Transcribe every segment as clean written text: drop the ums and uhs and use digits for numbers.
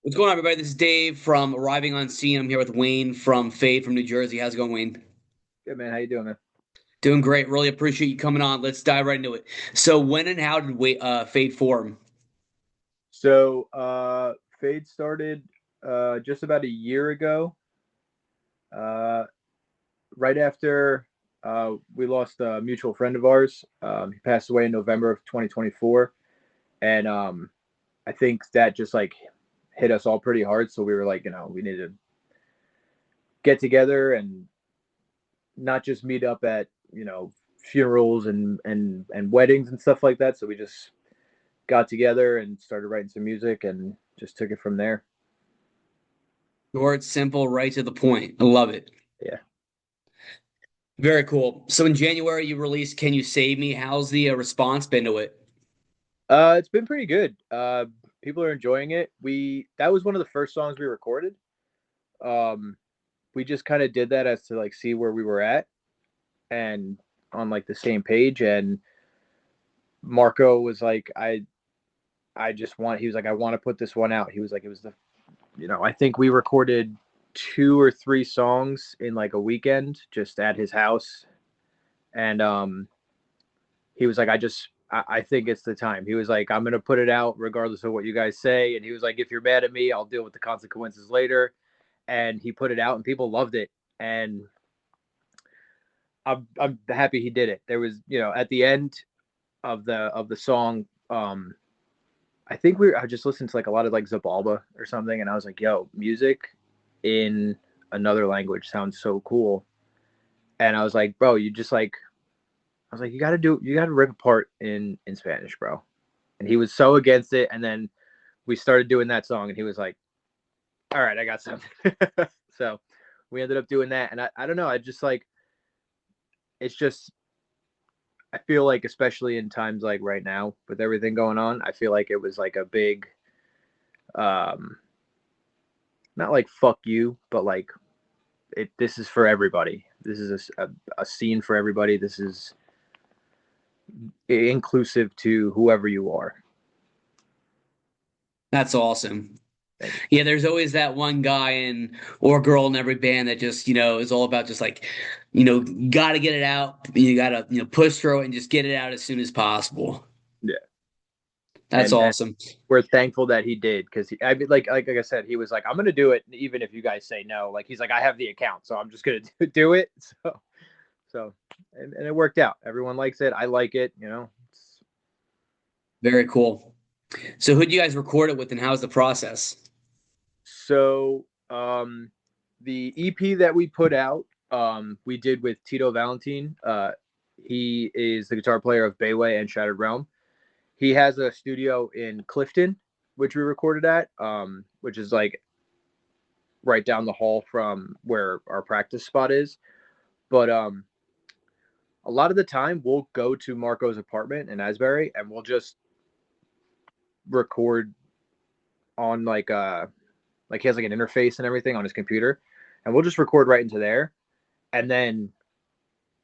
What's going on, everybody? This is Dave from Arriving on Scene. I'm here with Wayne from Fade from New Jersey. How's it going, Wayne? Good man, how you doing, man? Doing great. Really appreciate you coming on. Let's dive right into it. So, when and how did Fade form? Fade started just about a year ago, uh, right after we lost a mutual friend of ours. He passed away in November of 2024, and I think that just like hit us all pretty hard. So we were like, we need to get together and not just meet up at funerals and weddings and stuff like that. So we just got together and started writing some music and just took it from there. Short, simple, right to the point. I love it. Yeah. Very cool. So, in January, you released "Can You Save Me?" How's the response been to it? It's been pretty good. People are enjoying it. We That was one of the first songs we recorded. Um, we just kind of did that as to like see where we were at and on like the same page. And Marco was like, I just want. He was like, I want to put this one out. He was like, it was I think we recorded two or three songs in like a weekend just at his house, and he was like, I think it's the time. He was like, I'm gonna put it out regardless of what you guys say. And he was like, if you're mad at me, I'll deal with the consequences later. And he put it out, and people loved it. And I'm happy he did it. There was, at the end of the song, I think I just listened to like a lot of like Zabalba or something, and I was like, yo, music in another language sounds so cool. And I was like, bro, you just like I was like, you got to rip apart in Spanish, bro. And he was so against it. And then we started doing that song, and he was like, all right, I got something. So we ended up doing that. And I don't know. I just like, it's just, I feel like, especially in times like right now with everything going on, I feel like it was like a big, um, not like fuck you, but like this is for everybody. This is a scene for everybody. This is inclusive to whoever you are. That's awesome. Thank you. Yeah, there's always that one guy in or girl in every band that just, is all about just like, gotta get it out. You gotta, push through it and just get it out as soon as possible. Yeah. That's And awesome. we're thankful that he did because I mean, like I said, he was like, I'm gonna do it even if you guys say no. Like he's like, I have the account, so I'm just gonna do it. So and it worked out. Everyone likes it. I like it. Very cool. So who'd you guys record it with and how's the process? So the EP that we put out, we did with Tito Valentin. He is the guitar player of Bayway and Shattered Realm. He has a studio in Clifton, which we recorded at, which is like right down the hall from where our practice spot is. But a lot of the time, we'll go to Marco's apartment in Asbury, and we'll just record on like he has like an interface and everything on his computer, and we'll just record right into there, and then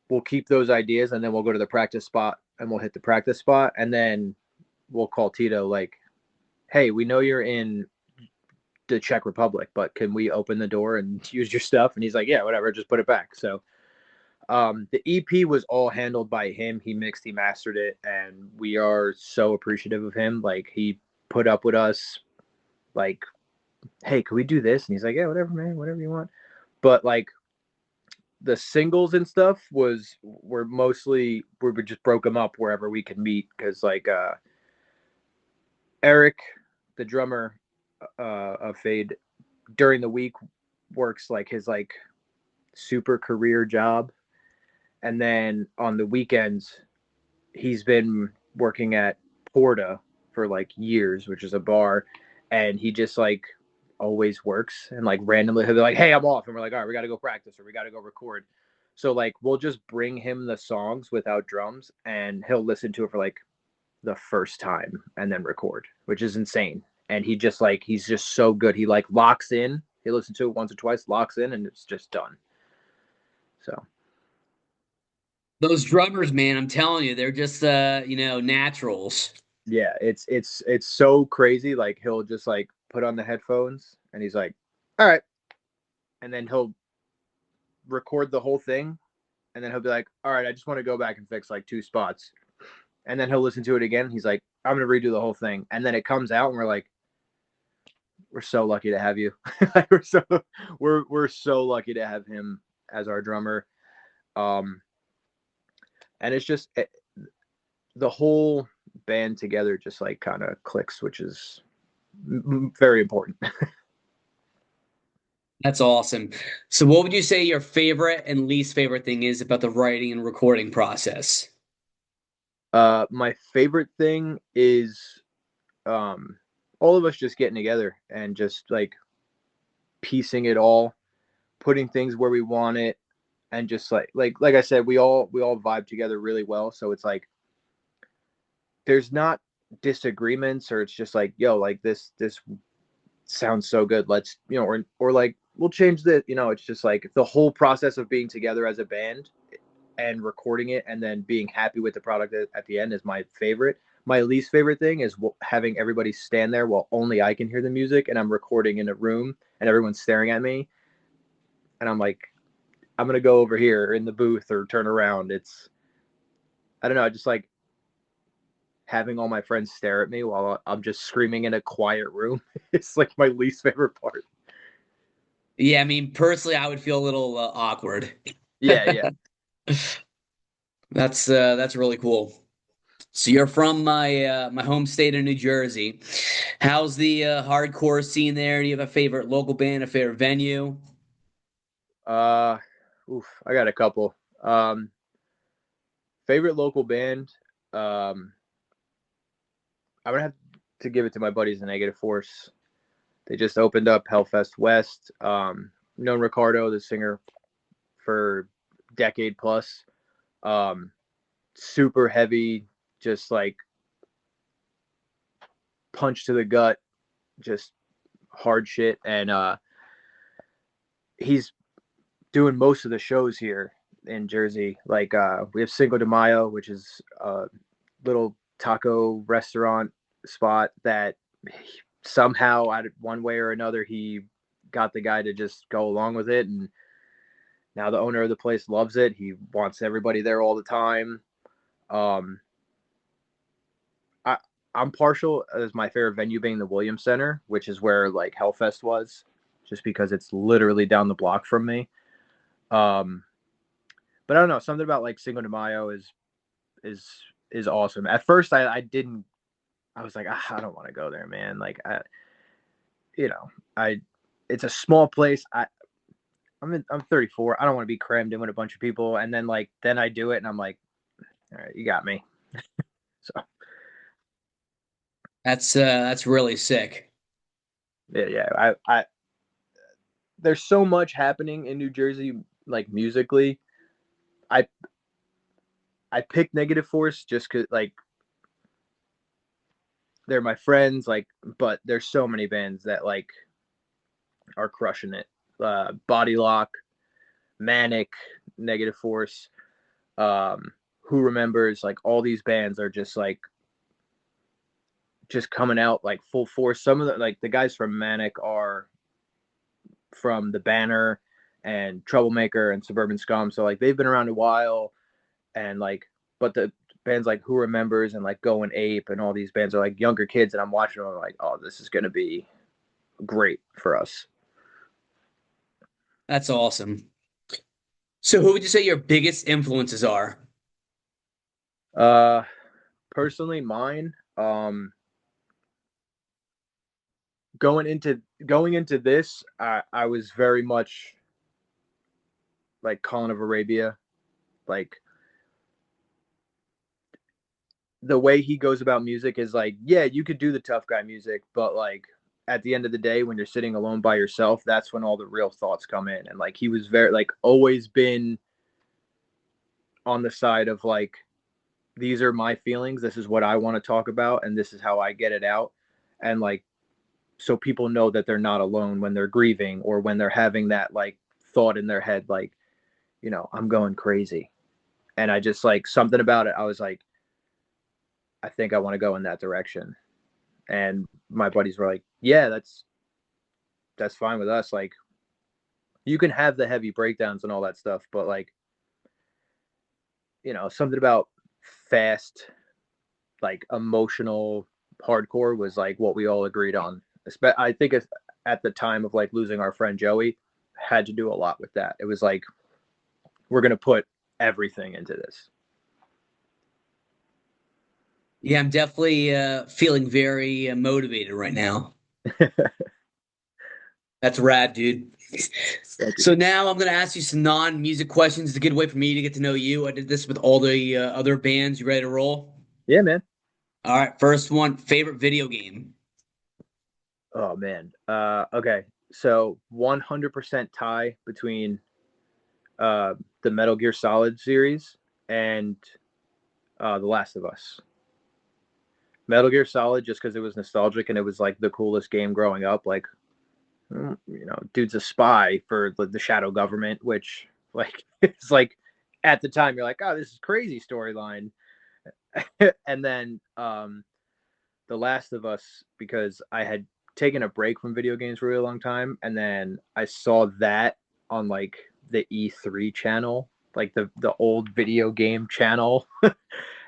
we'll keep those ideas, and then we'll go to the practice spot and we'll hit the practice spot, and then we'll call Tito like, hey, we know you're in the Czech Republic, but can we open the door and use your stuff? And he's like, yeah, whatever, just put it back. So the EP was all handled by him. He mixed, he mastered it, and we are so appreciative of him. Like he put up with us, like, hey, could we do this? And he's like, yeah, whatever, man, whatever you want. But like the singles and stuff were mostly we just broke them up wherever we could meet because like Eric, the drummer of Fade, during the week works like his like super career job, and then on the weekends he's been working at Porta for like years, which is a bar, and he just like always works and like randomly he'll be like, hey, I'm off, and we're like, all right, we got to go practice or we got to go record. So like we'll just bring him the songs without drums, and he'll listen to it for like the first time and then record, which is insane. And he's just so good. He like locks in. He listens to it once or twice, locks in, and it's just done. So Those drummers, man, I'm telling you, they're just naturals. Yeah, it's so crazy. Like he'll just like put on the headphones and he's like, all right, and then he'll record the whole thing, and then he'll be like, all right, I just want to go back and fix like two spots, and then he'll listen to it again. He's like, I'm gonna redo the whole thing, and then it comes out, and we're like, we're so lucky to have you. Like, we're so lucky to have him as our drummer. Um, and it's just the whole band together just like kind of clicks, which is very important. That's awesome. So what would you say your favorite and least favorite thing is about the writing and recording process? My favorite thing is um, all of us just getting together and just like piecing it all, putting things where we want it, and just like I said, we all vibe together really well. So it's like there's not disagreements, or it's just like, yo, like this sounds so good. Let's, or like we'll change the, it's just like the whole process of being together as a band and recording it and then being happy with the product at the end is my favorite. My least favorite thing is having everybody stand there while only I can hear the music and I'm recording in a room and everyone's staring at me and I'm like, I'm gonna go over here in the booth or turn around. It's, I don't know, I just like having all my friends stare at me while I'm just screaming in a quiet room. It's like my least favorite part. Yeah, I mean, personally, I would feel a little awkward. Yeah, yeah. That's really cool. So you're from my home state of New Jersey. How's the hardcore scene there? Do you have a favorite local band, a favorite venue? Uh, I got a couple. Um, Favorite local band. Um, I'm gonna have to give it to my buddies, the Negative Force. They just opened up Hellfest West. Known Ricardo, the singer, for decade plus. Um, Super heavy, just like punch to the gut, just hard shit. And he's doing most of the shows here in Jersey. Like we have Cinco de Mayo, which is a little taco restaurant spot that somehow, one way or another, he got the guy to just go along with it, and now the owner of the place loves it. He wants everybody there all the time. Um, I I'm partial as my favorite venue being the Williams Center, which is where like Hellfest was, just because it's literally down the block from me. Um, but I don't know, something about like Cinco de Mayo is is awesome. At first, I didn't. I was like, I don't want to go there, man. Like you know, I it's a small place. I'm 34. I don't want to be crammed in with a bunch of people. And then I do it, and I'm like, all right, you got me. So That's really sick. yeah. I There's so much happening in New Jersey, like musically. I I picked Negative Force just cause like they're my friends, like, but there's so many bands that like are crushing it. Body Lock, Manic, Negative Force, Who Remembers, like all these bands are just coming out like full force. Some of the guys from Manic are from the Banner and Troublemaker and Suburban Scum, so like they've been around a while, and like, but the bands like Who Remembers and like Going Ape and all these bands are like younger kids, and I'm watching them, I'm like, oh, this is gonna be great for us. That's awesome. So who would you say your biggest influences are? Uh, Personally, mine, going into this, I was very much like Colin of Arabia, like the way he goes about music is like, yeah, you could do the tough guy music, but like at the end of the day, when you're sitting alone by yourself, that's when all the real thoughts come in. And like he was very like always been on the side of like, these are my feelings, this is what I want to talk about, and this is how I get it out. And like, so people know that they're not alone when they're grieving or when they're having that like thought in their head, like, I'm going crazy. And I just like something about it. I was like, I think I want to go in that direction. And my buddies were like, yeah, that's fine with us. Like, you can have the heavy breakdowns and all that stuff, but like, something about fast, like emotional hardcore was like what we all agreed on. I think at the time of like losing our friend Joey, had to do a lot with that. It was like, we're gonna put everything into this. Yeah, I'm definitely feeling very motivated right now. That's rad, dude. Thank you. So now I'm gonna ask you some non-music questions. It's a good way for me to get to know you. I did this with all the other bands. You ready to roll? Yeah, man. All right, first one, favorite video game. Oh man. Okay. So 100% tie between the Metal Gear Solid series and The Last of Us. Metal Gear Solid, just because it was nostalgic and it was like the coolest game growing up. Like, dude's a spy for the shadow government, which like it's like at the time you're like, oh, this is crazy storyline. And then The Last of Us, because I had taken a break from video games for a really long time, and then I saw that on like the E3 channel, like the old video game channel,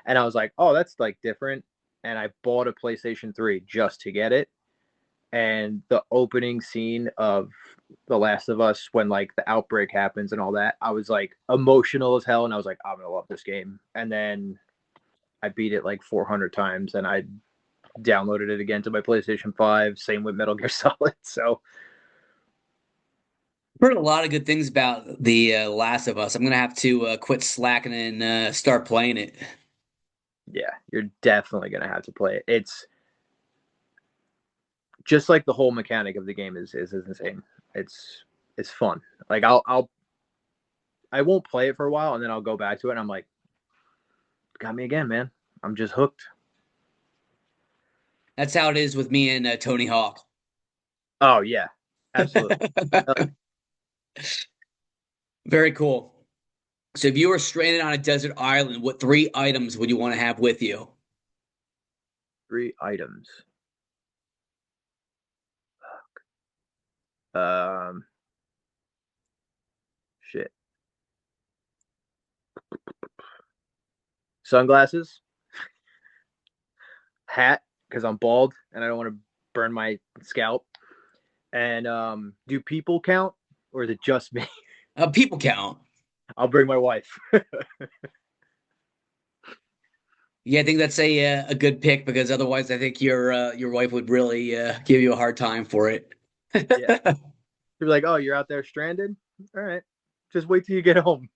and I was like, oh, that's like different. And I bought a PlayStation 3 just to get it. And the opening scene of The Last of Us, when like the outbreak happens and all that, I was like emotional as hell, and I was like, I'm gonna love this game. And then I beat it like 400 times, and I downloaded it again to my PlayStation 5. Same with Metal Gear Solid. So Heard a lot of good things about the Last of Us. I'm gonna have to quit slacking and start playing it. yeah, you're definitely gonna have to play it. It's just like the whole mechanic of the game is insane. It's fun. Like I won't play it for a while, and then I'll go back to it, and I'm like, got me again, man. I'm just hooked. That's how it is with me and Tony Hawk. Oh yeah, absolutely. Very cool. So if you were stranded on a desert island, what three items would you want to have with you? 3 items. Um, shit. Sunglasses, hat, because I'm bald and I don't want to burn my scalp. And do people count, or is it just me? People count. I'll bring my wife. Yeah, I think that's a good pick because otherwise, I think your wife would really give you a hard time for it. Yeah. You're like, oh, you're out there stranded? All right. Just wait till you get home.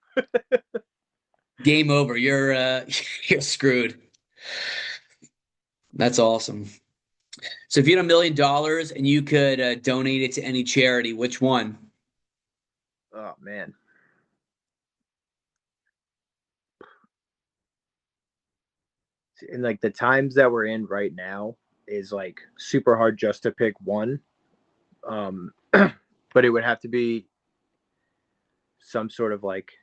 Game over. You're you're screwed. That's awesome. So if you had $1 million and you could donate it to any charity, which one? Oh man. And like the times that we're in right now is like super hard just to pick one. But it would have to be some sort of like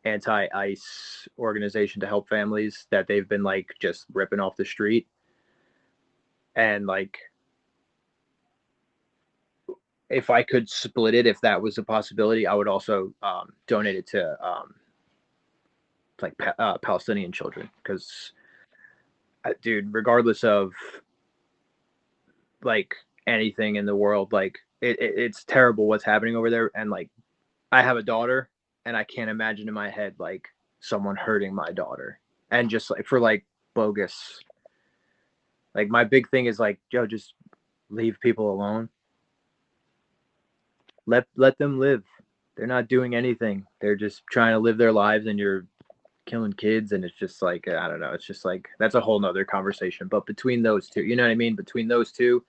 anti-ICE organization to help families that they've been like just ripping off the street. And like, if I could split it, if that was a possibility, I would also donate it to like Palestinian children, because dude, regardless of like anything in the world, like it's terrible what's happening over there. And like, I have a daughter, and I can't imagine in my head like someone hurting my daughter, and just like for like bogus. Like, my big thing is like, yo, just leave people alone. Let them live. They're not doing anything. They're just trying to live their lives, and you're killing kids. And it's just like, I don't know. It's just like, that's a whole nother conversation. But between those two, you know what I mean? Between those two,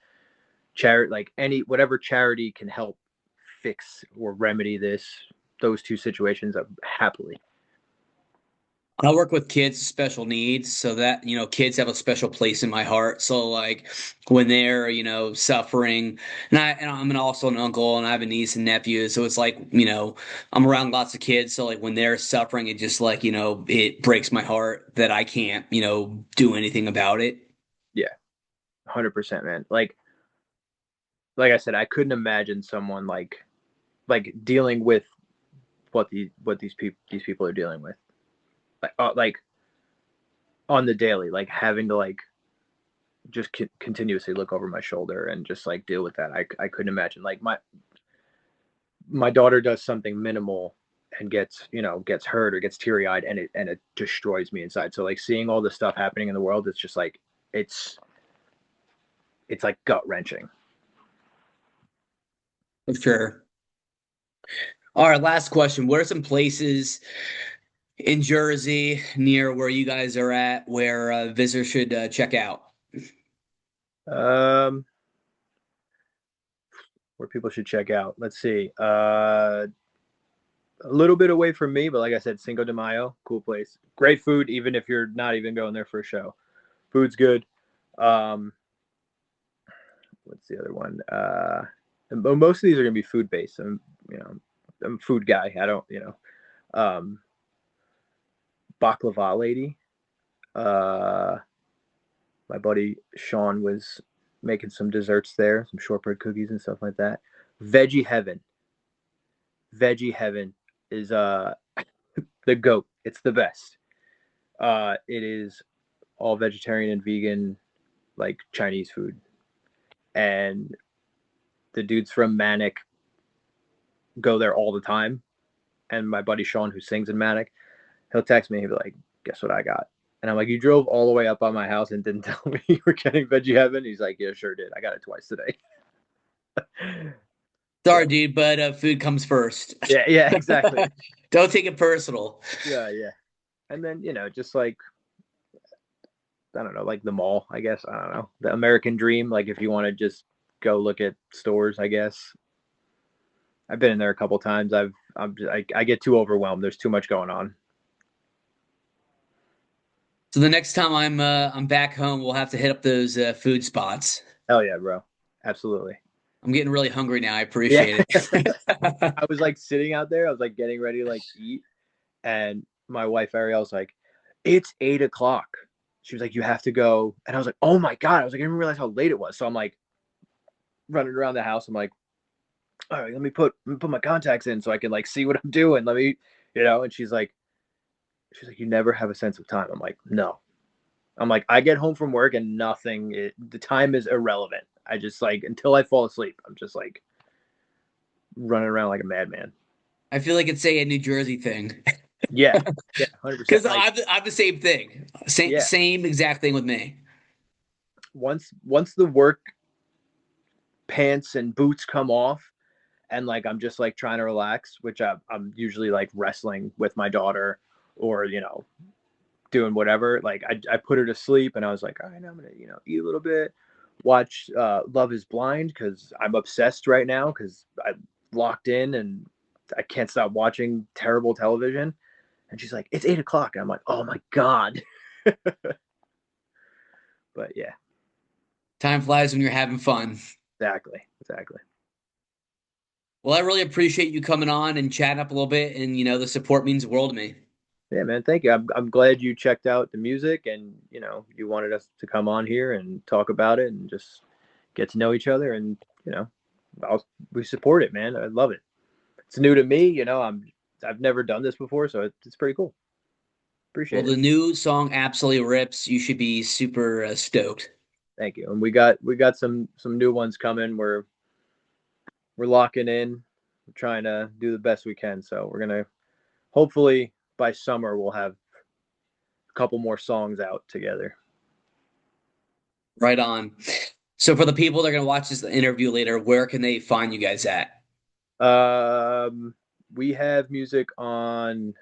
charity, like any whatever charity can help fix or remedy those two situations, happily. I work with kids with special needs, so that, kids have a special place in my heart. So like when they're, suffering, and I'm also an uncle and I have a niece and nephew, so it's like, I'm around lots of kids, so like when they're suffering, it just like, it breaks my heart that I can't, do anything about it. Yeah, 100%, man. Like I said, I couldn't imagine someone dealing with what these people are dealing with, like on the daily, like having to like just continuously look over my shoulder and just like deal with that. I couldn't imagine. Like my daughter does something minimal and gets hurt or gets teary eyed, and it destroys me inside. So like seeing all the stuff happening in the world, it's just like it's it's like gut wrenching. For sure. All right, last question. What are some places in Jersey near where you guys are at where visitors should check out? Um, where people should check out. Let's see. A little bit away from me, but like I said, Cinco de Mayo, cool place. Great food, even if you're not even going there for a show. Food's good. Um, what's the other one? Most of these are gonna be food based. I'm a food guy. I don't, um, baklava lady. Uh, my buddy Sean was making some desserts there, some shortbread cookies and stuff like that. Veggie Heaven. Veggie Heaven is the goat. It's the best. It is all vegetarian and vegan, like Chinese food. And the dudes from Manic go there all the time. And my buddy Sean, who sings in Manic, he'll text me. He'll be like, "Guess what I got?" And I'm like, "You drove all the way up on my house and didn't tell me you were getting Veggie Heaven?" He's like, "Yeah, sure did. I got it twice today." Sorry, So dude, but food comes first. yeah, yeah, exactly. Don't take it personal. Yeah, yeah. And then just like I don't know, like the mall. I guess I don't know the American Dream. Like if you want to just go look at stores, I guess I've been in there a couple times. I get too overwhelmed. There's too much going on. So the next time I'm back home, we'll have to hit up those food spots. Hell yeah, bro. Absolutely. I'm getting really hungry now. I Yeah. appreciate it. I was like sitting out there. I was like getting ready to like eat, and my wife Ariel's like, "It's 8 o'clock." She was like, "You have to go," and I was like, "Oh my god!" I was like, I didn't realize how late it was. So I'm like running around the house. I'm like, "All right, let me put my contacts in so I can like see what I'm doing. Let me, And she's like, "You never have a sense of time." I'm like, "No." I'm like, I get home from work and the time is irrelevant. I just like until I fall asleep, I'm just like running around like a madman. I feel like it's a New Jersey thing Yeah, yeah, 100%. because Like, I'm the same thing. Same yeah, same exact thing with me. once the work pants and boots come off, and like I'm just like trying to relax, which I'm usually like wrestling with my daughter or doing whatever. Like I put her to sleep, and I was like, all right, I'm gonna eat a little bit, watch Love Is Blind because I'm obsessed right now because I'm locked in and I can't stop watching terrible television. And she's like, it's 8 o'clock, and I'm like, oh my god. But yeah, Time flies when you're having fun. exactly. Well, I really appreciate you coming on and chatting up a little bit, and the support means the world to me. Yeah, man, thank you. I'm glad you checked out the music and you wanted us to come on here and talk about it and just get to know each other and we support it, man. I love it. It's new to me, I've never done this before, so it's pretty cool. Well, Appreciate it. the new song absolutely rips. You should be super stoked. Thank you. And we got some new ones coming. We're locking in. We're trying to do the best we can. So we're gonna hopefully by summer we'll have a couple more songs out together. Right on. So for the people that are going to watch this interview later, where can they find you guys at? Um, we have music on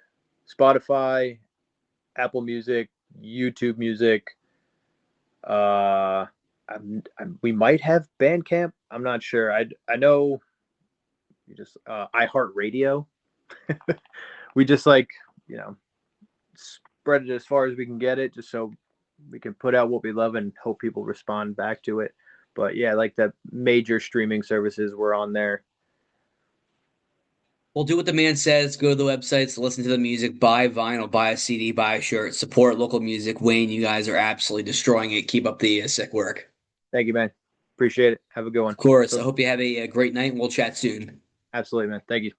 Spotify, Apple Music, YouTube Music. Uh, we might have Bandcamp. I'm not sure. I know you just iHeartRadio. We just like you know spread it as far as we can get it, just so we can put out what we love and hope people respond back to it. But yeah, like the major streaming services were on there. We'll do what the man says. Go to the websites, listen to the music, buy vinyl, buy a CD, buy a shirt, support local music. Wayne, you guys are absolutely destroying it. Keep up the sick work. Thank you, man. Appreciate it. Have a good one. Of course. I hope you have a great night and we'll chat soon. Absolutely, man. Thank you.